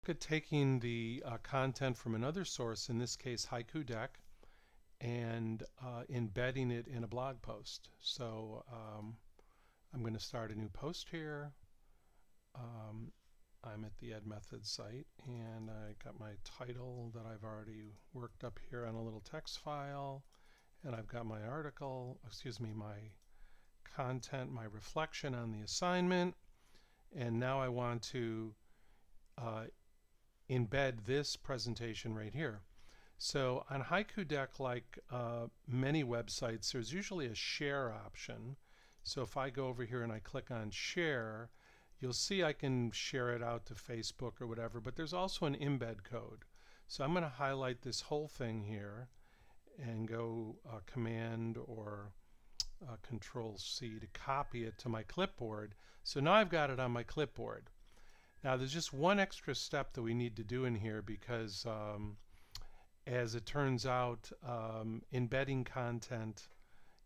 Look at taking the content from another source, in this case Haiku Deck, and embedding it in a blog post. So I'm going to start a new post here. I'm at the Ed Method site, and I got my title that I've already worked up here on a little text file, and I've got my article, my content, my reflection on the assignment, and now I want to embed this presentation right here. So on Haiku Deck, like many websites, there's usually a share option. So if I go over here and I click on share, you'll see I can share it out to Facebook or whatever, but there's also an embed code. So I'm going to highlight this whole thing here and go Command or Control C to copy it to my clipboard. So now I've got it on my clipboard. Now there's just one extra step that we need to do in here because as it turns out, embedding content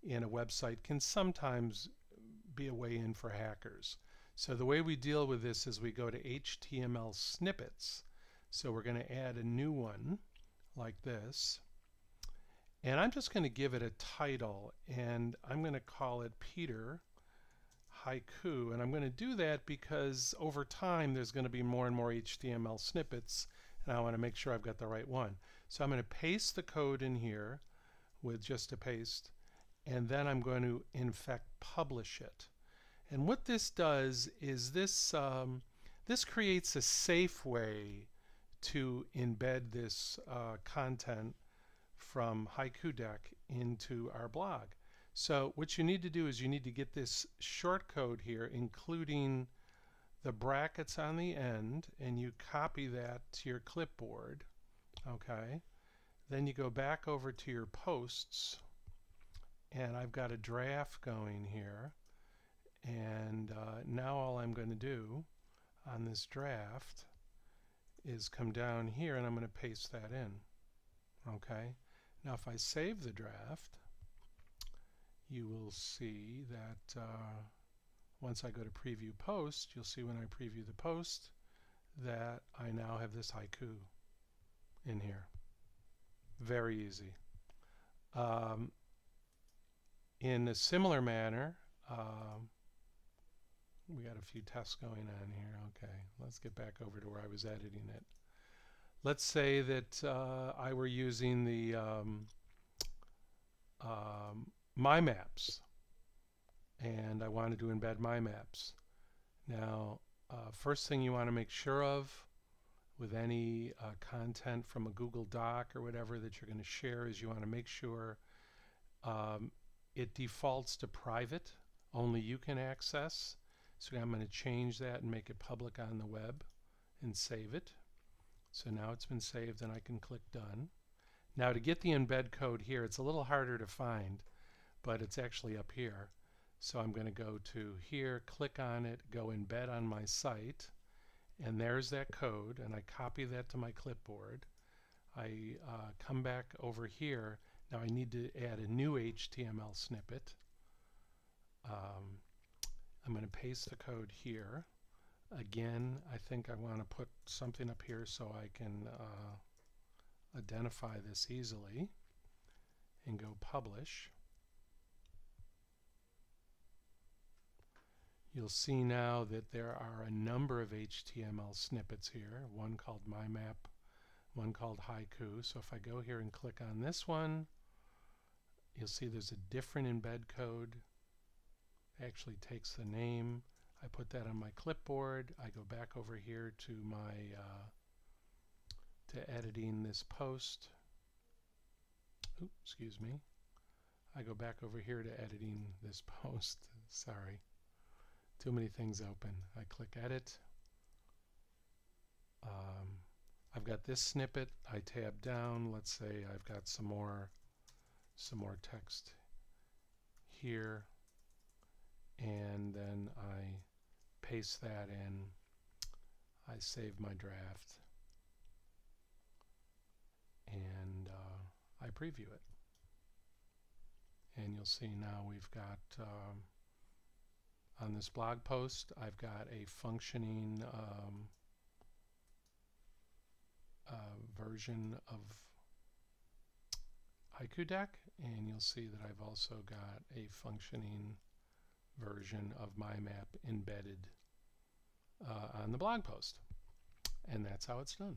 in a website can sometimes be a way in for hackers. So the way we deal with this is we go to HTML Snippets. So we're going to add a new one like this. And I'm just going to give it a title, and I'm going to call it Peter Haiku. And I'm going to do that because over time there's going to be more and more HTML snippets, and I want to make sure I've got the right one. So I'm going to paste the code in here with just a paste, and then I'm going to in fact publish it. And what this does is this creates a safe way to embed this content from Haiku Deck into our blog. So what you need to do is you need to get this short code here, including the brackets on the end, and you copy that to your clipboard. Okay, then you go back over to your posts, and I've got a draft going here, and now all I'm going to do on this draft is come down here and I'm going to paste that in. Okay, now if I save the draft, you will see that once I go to preview post, you'll see when I preview the post that I now have this haiku in here. Very easy. In a similar manner, we got a few tests going on here. Okay, let's get back over to where I was editing it. Let's say that I were using the My Maps, and I wanted to embed My Maps. Now, first thing you want to make sure of with any content from a Google Doc or whatever that you're going to share is you want to make sure it defaults to private, only you can access. So I'm going to change that and make it public on the web and save it. So now it's been saved and I can click done. Now to get the embed code here, it's a little harder to find, but it's actually up here. So I'm going to go to here, click on it, go embed on my site, and there's that code, and I copy that to my clipboard. I come back over here. Now I need to add a new HTML snippet. I'm going to paste the code here. Again, I think I want to put something up here so I can identify this easily and go publish. You'll see now that there are a number of HTML snippets here, one called My Map, one called Haiku. So if I go here and click on this one, you'll see there's a different embed code. It actually takes the name. I put that on my clipboard. I go back over here to my to editing this post. Oops, excuse me. I go back over here to editing this post. Sorry. Too many things open. I click edit. I've got this snippet. I tab down. Let's say I've got some more text here, and then I paste that in. I save my draft, and I preview it. And you'll see now we've got on this blog post, I've got a functioning version of Haiku Deck, and you'll see that I've also got a functioning version of my map embedded on the blog post. And that's how it's done.